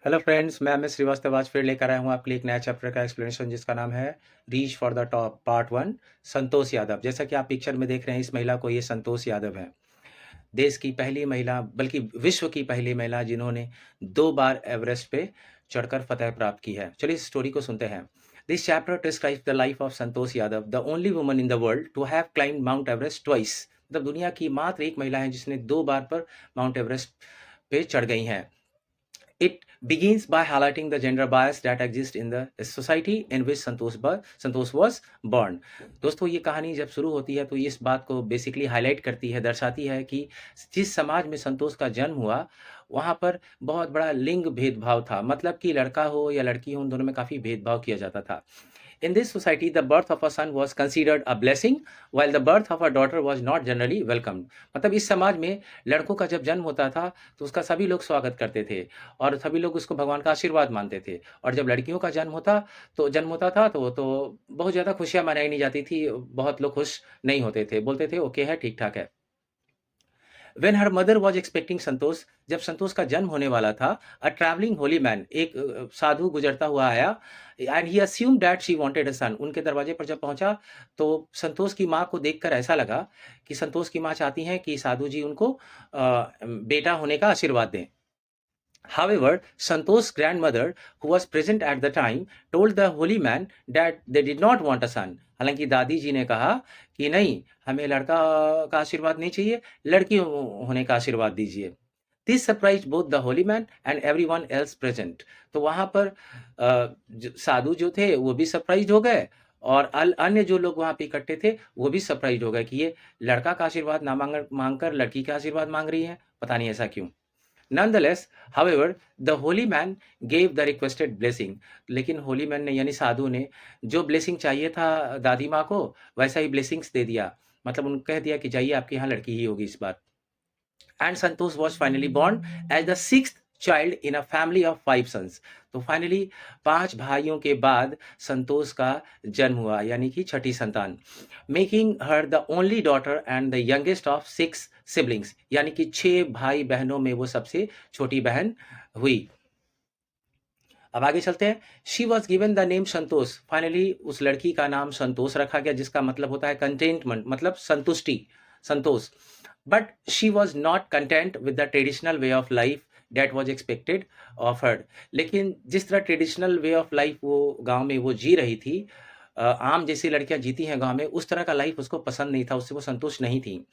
Hello friends, मैं MS Srivastava आज फिर लेकर आया हूँ आपके लिए एक नया चैप्टर का एक्सप्लेनेशन जिसका नाम है reach for the top part 1। Santosh Yadav, जैसा कि आप पिक्चर में देख रहे हैं, इस महिला को, ये संतोष यादव है। देश की पहली महिला, बल्कि विश्व की पहली महिला जिन्होंने 2 बार एवरेस्ट पे चढ़कर फतह प्राप्त की है। चलिए इस स्टोरी को सुनते हैं। This chapter describes the life of Santosh Yadav, the only woman in the world to have climbed Mount Everest twice. मतलब दुनिया की मात्र एक महिला है जिसने 2 बार पर माउंट एवरेस्ट पे चढ़ गई हैं। It begins by highlighting the gender bias that exists in the society in which Santosh was born। दोस्तों, ये कहानी जब शुरू होती है तो ये इस बात को बेसिकली हाईलाइट करती है, दर्शाती है कि जिस समाज में संतोष का जन्म हुआ वहाँ पर बहुत बड़ा लिंग भेदभाव था। मतलब कि लड़का हो या लड़की हो, उन दोनों में काफ़ी भेदभाव किया जाता था। In this society, the birth of a son was considered a blessing, while the birth of a daughter was not generally welcomed। मतलब इस समाज में लड़कों का जब जन्म होता था तो उसका सभी लोग स्वागत करते थे और सभी लोग उसको भगवान का आशीर्वाद मानते थे। और जब लड़कियों का जन्म होता था तो बहुत ज़्यादा खुशियाँ मनाई नहीं जाती थी, बहुत लोग खुश नहीं होते थे, बोलते थे ओके है, ठीक ठाक है। When her mother was expecting संतोष, जब संतोष का जन्म होने वाला था, a traveling holy man, एक साधु गुजरता हुआ आया, and he assumed that she wanted a son। उनके दरवाजे पर जब पहुंचा तो संतोष की माँ को देखकर ऐसा लगा कि संतोष की माँ चाहती हैं कि साधु जी उनको बेटा होने का आशीर्वाद दें। However, Santosh's grandmother, who was present at the time, told the holy man that they did not want a son। हालांकि दादी जी ने कहा कि नहीं, हमें लड़का का आशीर्वाद नहीं चाहिए, लड़की होने का आशीर्वाद दीजिए। This surprised both the holy man and everyone else present। तो वहां पर साधु जो थे वो भी सरप्राइज हो गए और अन्य जो लोग वहां पे इकट्ठे थे वो भी सरप्राइज हो गए कि ये लड़का का आशीर्वाद ना मांगकर लड़की का आशीर्वाद मांग रही है, पता नहीं ऐसा क्यों। Nonetheless, however, the holy man gave the requested blessing। लेकिन होली मैन ने यानी साधु ने जो ब्लेसिंग चाहिए था दादी माँ को, वैसा ही ब्लेसिंग्स दे दिया। मतलब उनको कह दिया कि जाइए, आपके यहाँ लड़की ही होगी इस बार। And Santosh was finally born as the sixth child in a family of 5 sons। तो फाइनली 5 भाइयों के बाद संतोष का जन्म हुआ, यानी कि छठी संतान। Making her the only daughter and the youngest of 6 siblings, यानी कि 6 भाई बहनों में वो सबसे छोटी बहन हुई। अब आगे चलते हैं। She was given the name Santosh. Finally उस लड़की का नाम संतोष रखा गया, जिसका मतलब होता है कंटेंटमेंट, मतलब संतुष्टि, संतोष। But she was not content with the traditional way of life that was expected of her. लेकिन जिस तरह ट्रेडिशनल वे ऑफ लाइफ वो गांव में वो जी रही थी, आम जैसी लड़कियां जीती हैं गांव में, उस तरह का लाइफ उसको पसंद नहीं था, उससे वो संतुष्ट नहीं थी।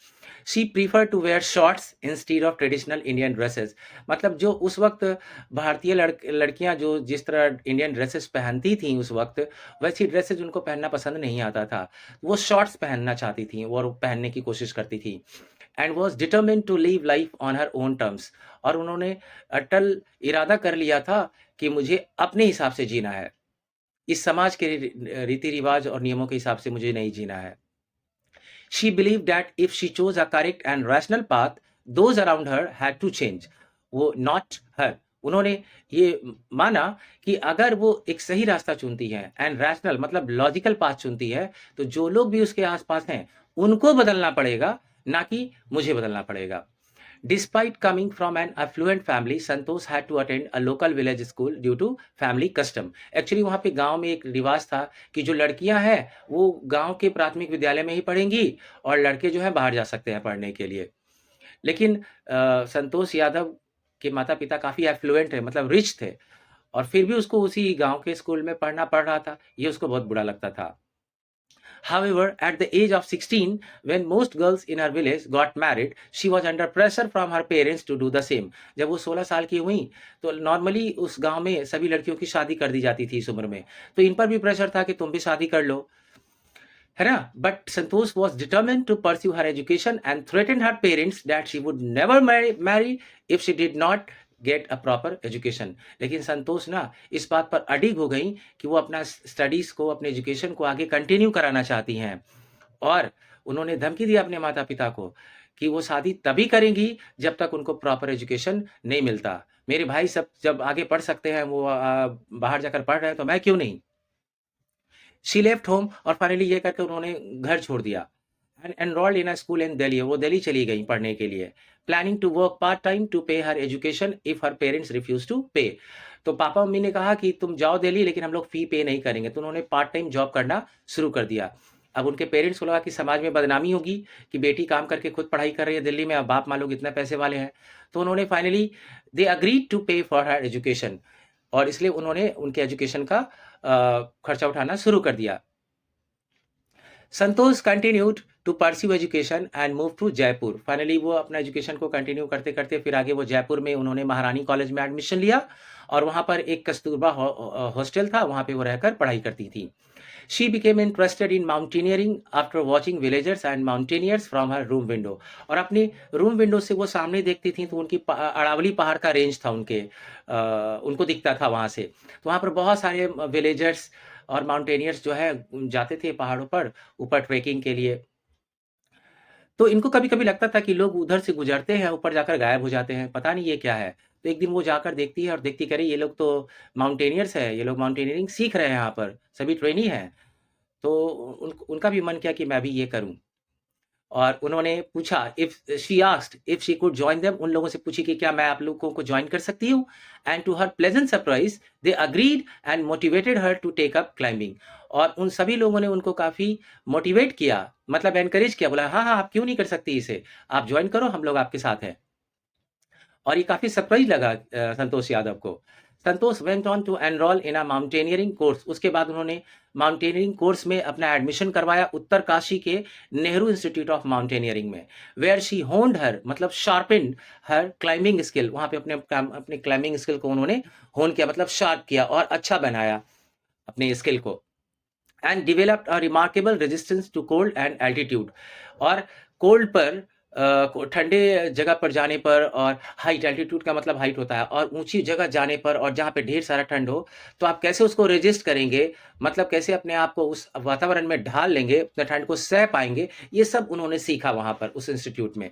She prefer to wear shorts instead of traditional Indian dresses. मतलब जो उस वक्त भारतीय लड़कियां जो जिस तरह इंडियन ड्रेसेस पहनती थीं उस वक्त, वैसी ड्रेसेस उनको पहनना पसंद नहीं आता था। वो शॉर्ट्स पहनना चाहती थी और पहनने की कोशिश करती थी। And was determined to live life on her own terms. और उन्होंने अटल इरादा कर लिया था कि मुझे अपने हिसाब से जीना है, इस समाज के रीति रिवाज और नियमों के हिसाब से मुझे नहीं जीना है। She believed that if she chose a correct and rational path, those around her had to change। वो not her, उन्होंने ये माना कि अगर वो एक सही रास्ता चुनती है एंड रैशनल मतलब लॉजिकल पाथ चुनती है, तो जो लोग भी उसके आसपास हैं उनको बदलना पड़ेगा, ना कि मुझे बदलना पड़ेगा। Despite coming from an affluent family, Santosh had to attend a local village school due to family custom। Actually वहाँ पे गांव में एक रिवाज था कि जो लड़कियां हैं वो गांव के प्राथमिक विद्यालय में ही पढ़ेंगी और लड़के जो हैं बाहर जा सकते हैं पढ़ने के लिए। लेकिन संतोष यादव के माता पिता काफ़ी एफ्लुएंट है, मतलब रिच थे, और फिर भी उसको उसी गांव के स्कूल में पढ़ना पड़ रहा था। ये उसको बहुत बुरा लगता था। However, at the age of 16, when most girls in her village got married, she was under pressure from her parents to do the same। जब वो 16 साल की हुई तो नॉर्मली उस गांव में सभी लड़कियों की शादी कर दी जाती थी इस उम्र में, तो इन पर भी प्रेशर था कि तुम भी शादी कर लो, है ना। But Santosh was determined to pursue her education and threatened her parents that she would never marry if she did not get a proper education. लेकिन संतोष ना इस बात पर अडिग हो गई कि वो अपना स्टडीज को, अपने एजुकेशन को आगे कंटिन्यू कराना चाहती हैं, और उन्होंने धमकी दिया अपने माता पिता को कि वो शादी तभी करेंगी जब तक उनको प्रॉपर एजुकेशन नहीं मिलता। मेरे भाई सब जब आगे पढ़ सकते हैं, वो बाहर जाकर पढ़ रहे हैं, तो मैं क्यों नहीं। शी लेफ्ट होम, और फाइनली ये करके उन्होंने घर छोड़ दिया। And enrolled in a school in Delhi, वो दिल्ली चली गई पढ़ने के लिए, planning to work part time to pay her education if her parents refuse to pay. तो पापा मम्मी ने कहा कि तुम जाओ दिल्ली, लेकिन हम लोग फी पे नहीं करेंगे, तो उन्होंने पार्ट टाइम जॉब करना शुरू कर दिया। अब उनके पेरेंट्स को लगा कि समाज में बदनामी होगी कि बेटी काम करके खुद पढ़ाई कर रही है दिल्ली में, अब बाप माँ लोग इतने पैसे वाले हैं, तो उन्होंने फाइनली दे अग्रीड टू पे फॉर हर एजुकेशन, और इसलिए उन्होंने उनके एजुकेशन का खर्चा उठाना शुरू कर दिया। Santosh continued to pursue education and move to Jaipur. Finally वो अपना एजुकेशन को कंटिन्यू करते करते फिर आगे वो जयपुर में उन्होंने महारानी कॉलेज में एडमिशन लिया, और वहाँ पर एक कस्तूरबा हॉस्टल था, वहाँ पे वो रहकर पढ़ाई करती थी। She became interested in mountaineering after watching villagers and mountaineers from her room window। और अपनी रूम विंडो से वो सामने देखती थी, तो उनकी अरावली पहाड़ का रेंज था उनको दिखता था वहाँ से। तो वहाँ पर बहुत सारे विलेजर्स और माउंटेनियर्स जो है जाते थे पहाड़ों पर ऊपर ट्रेकिंग के लिए। तो इनको कभी-कभी लगता था कि लोग उधर से गुजरते हैं, ऊपर जाकर गायब हो जाते हैं, पता नहीं ये क्या है। तो एक दिन वो जाकर देखती है और देखती कह रही ये लोग तो माउंटेनियर्स हैं, ये लोग माउंटेनियरिंग सीख रहे हैं यहाँ पर, सभी ट्रेनी हैं। तो उनका भी मन किया कि मैं भी ये करूं, और उन्होंने पूछा if she asked if she could join them, उन लोगों से पूछी कि क्या मैं आप लोगों को ज्वाइन कर सकती हूँ। And to her pleasant surprise they agreed and motivated her to take up climbing. और उन सभी लोगों ने उनको काफ़ी मोटिवेट किया, मतलब एनकरेज किया, बोला हाँ हाँ आप क्यों नहीं कर सकती इसे, आप ज्वाइन करो, हम लोग आपके साथ हैं। और ये काफ़ी सरप्राइज लगा संतोष यादव को। Santosh went on to enrol in a mountaineering course. उसके बाद उन्होंने माउंटेनियरिंग कोर्स में अपना एडमिशन करवाया उत्तरकाशी के नेहरू इंस्टीट्यूट ऑफ माउंटेनियरिंग में, वेयर शी होन्ड हर, मतलब शार्पेंड हर क्लाइंबिंग स्किल। वहाँ पे अपने क्लाइंबिंग स्किल को उन्होंने होन किया, मतलब शार्प किया और अच्छा बनाया अपने स्किल को। And developed a remarkable resistance to cold and altitude. और कोल्ड पर ठंडे जगह पर जाने पर, और हाइट, एल्टीट्यूड का मतलब हाइट होता है, और ऊंची जगह जाने पर और जहाँ पे ढेर सारा ठंड हो, तो आप कैसे उसको रेजिस्ट करेंगे, मतलब कैसे अपने आप को उस वातावरण में ढाल लेंगे, अपने ठंड को सह पाएंगे, ये सब उन्होंने सीखा वहां पर उस इंस्टीट्यूट में।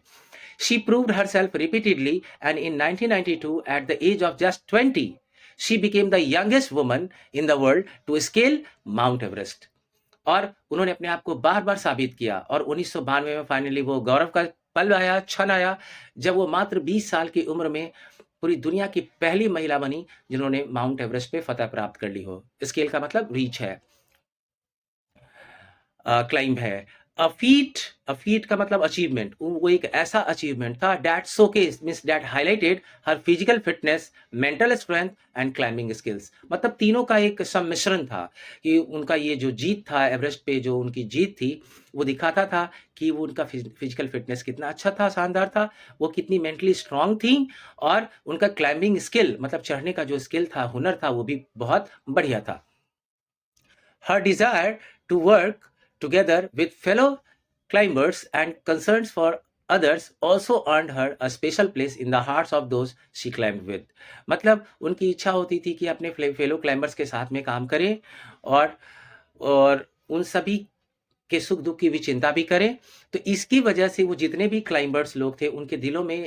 She proved herself repeatedly, and in 1992, at the age of just 20, she became the youngest woman in the world to scale Mount Everest। और उन्होंने अपने आप को बार बार साबित किया, और 1992 में फाइनली वो गौरव का पल आया, क्षण आया, जब वो मात्र 20 साल की उम्र में पूरी दुनिया की पहली महिला बनी जिन्होंने माउंट एवरेस्ट पे फतह प्राप्त कर ली हो। स्केल का मतलब रीच है, क्लाइंब है। अ फीट का मतलब अचीवमेंट, वो एक ऐसा अचीवमेंट था that showcase means that highlighted her physical fitness, mental strength and climbing skills. मतलब तीनों का एक सम्मिश्रण था कि उनका ये जो जीत था एवरेस्ट पे, जो उनकी जीत थी, वो दिखाता था कि वो उनका फिजिकल फिटनेस कितना अच्छा था, शानदार था, वो कितनी मेंटली स्ट्रांग थी, और उनका क्लाइंबिंग स्किल मतलब चढ़ने का जो स्किल था, हुनर था, वो भी बहुत बढ़िया था। Her desire to work together with fellow climbers and concerns for others also earned her a special place in the hearts of those she climbed with। मतलब उनकी इच्छा होती थी कि अपने फेलो क्लाइंबर्स के साथ में काम करें, और उन सभी के सुख दुख की भी चिंता भी करें। तो इसकी वजह से वो जितने भी क्लाइंबर्स लोग थे उनके दिलों में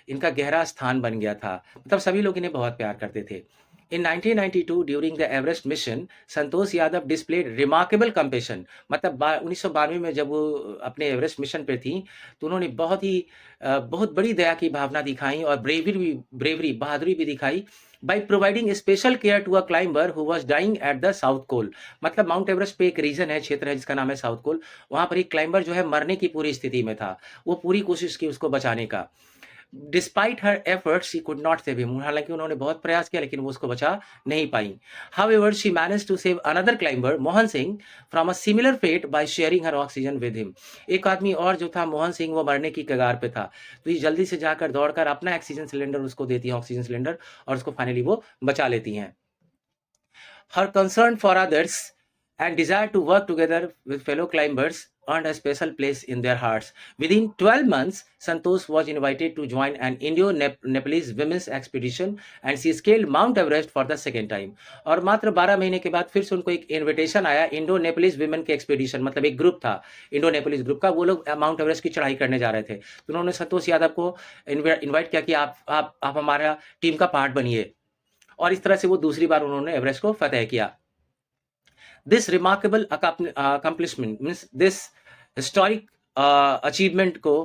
इनका गहरा स्थान बन गया था, मतलब सभी लोग इन्हें बहुत प्यार करते थे। In 1992, during the Everest mission, Santosh Yadav displayed remarkable compassion। मतलब 1992 में जब वो अपने एवरेस्ट मिशन पे थी, तो उन्होंने बहुत बड़ी दया की भावना दिखाई, और बहादुरी भी दिखाई, by providing special care to a climber who was dying at the South Pole। मतलब माउंट एवरेस्ट पे एक रीजन है, क्षेत्र है जिसका नाम है साउथ पोल, वहां पर एक क्लाइंबर जो है मरने की पूरी स्थिति में था, वो पूरी कोशिश की उसको बचाने का। Despite her efforts she could not save him, हालांकि उन्होंने बहुत प्रयास किया लेकिन वो उसको बचा नहीं पाई। However she managed to save another climber Mohan Singh from a similar fate by sharing her oxygen with him. एक आदमी और जो था मोहन सिंह, वो मरने की कगार पे था, तो ये जल्दी से जाकर दौड़कर अपना ऑक्सीजन सिलेंडर उसको देती है, ऑक्सीजन सिलेंडर, और उसको फाइनली वो बचा लेती हैं। Her concern for others and desire to work together with fellow climbers earned a special place in their hearts। Within 12 months, Santosh was invited to join an Indo-Nepalese women's expedition and she scaled Mount Everest for the second time। और मात्र 12 महीने के बाद फिर से उनको एक invitation आया इंडो नेपलीज विमेन के एक्सपीडिशन, मतलब एक ग्रुप था इंडो नेपलीज ग्रुप का, वो लोग माउंट एवरेस्ट की चढ़ाई करने जा रहे थे। तो उन्होंने संतोष यादव को इन्वाइट किया कि आप हमारा टीम का पार्ट बनिए, और इस तरह से वो दूसरी बार उन्होंने एवरेस्ट को फतेह किया। This remarkable accomplishment means this historic achievement को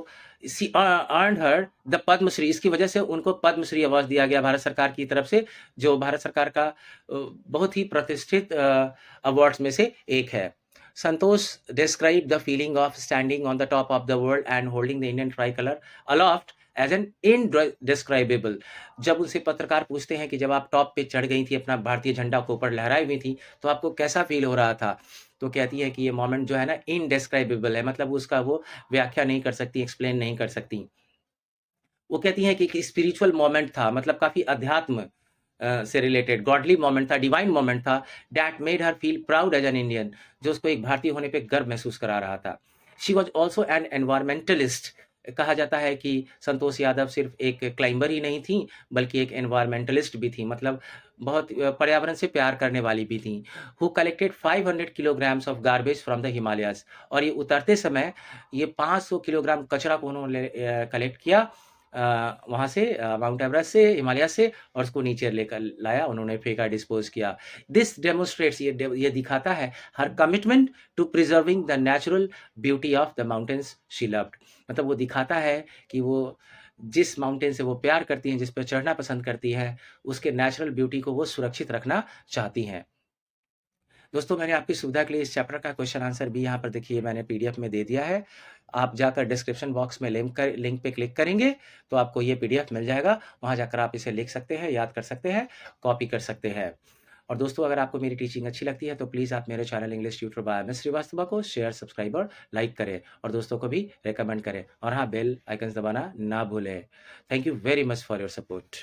अर्न हर द पद्मश्री, इसकी वजह से उनको पद्मश्री अवार्ड दिया गया भारत सरकार की तरफ से, जो भारत सरकार का बहुत ही प्रतिष्ठित अवार्ड्स में से एक है। संतोष describe the feeling of standing on the top of the world and holding the Indian tricolor aloft as an indescribable। जब उनसे पत्रकार पूछते हैं कि जब आप टॉप पे चढ़ गई थी, अपना भारतीय झंडा को ऊपर लहराई हुई थी, तो आपको कैसा फील हो रहा था? तो कहती है कि ये मोमेंट जो है ना इनडेस्क्राइबेबल है, मतलब उसका वो व्याख्या नहीं कर सकती, एक्सप्लेन नहीं कर सकती। वो कहती हैं कि एक स्पिरिचुअल मोमेंट था, मतलब काफ़ी अध्यात्म से रिलेटेड गॉडली मोमेंट था, डिवाइन मोमेंट था, that made her feel proud as an Indian, जो उसको एक भारतीय होने पे गर्व महसूस करा रहा था। She was also an environmentalist. कहा जाता है कि संतोष यादव सिर्फ एक क्लाइंबर ही नहीं थी, बल्कि एक एनवायरमेंटलिस्ट भी थी, मतलब बहुत पर्यावरण से प्यार करने वाली भी थी। Who collected 500 kilograms of garbage from the Himalayas, और ये उतरते समय ये 500 किलोग्राम कचरा को उन्होंने कलेक्ट किया वहाँ से, माउंट एवरेस्ट से, हिमालय से, और उसको नीचे लेकर लाया, उन्होंने फेंका, डिस्पोज किया। दिस डेमोन्स्ट्रेट्स, ये दिखाता है her commitment to preserving the natural beauty of the mountains she loved. मतलब वो दिखाता है कि वो जिस माउंटेन से वो प्यार करती हैं, जिस पर चढ़ना पसंद करती हैं, उसके नेचुरल ब्यूटी को वो सुरक्षित रखना चाहती हैं। दोस्तों, मैंने आपकी सुविधा के लिए इस चैप्टर का क्वेश्चन आंसर भी यहाँ पर देखिए मैंने पीडीएफ में दे दिया है। आप जाकर डिस्क्रिप्शन बॉक्स में लिंक पे क्लिक करेंगे तो आपको ये पीडीएफ मिल जाएगा। वहाँ जाकर आप इसे लिख सकते हैं, याद कर सकते हैं, कॉपी कर सकते हैं। और दोस्तों, अगर आपको मेरी टीचिंग अच्छी लगती है तो प्लीज़ आप मेरे channel English tutor by MS. Shrivastava को शेयर, सब्सक्राइब और लाइक करें, और दोस्तों को भी रिकमेंड करें, और हाँ, बेल आइकन्स दबाना ना भूलें। Thank you very much for your support.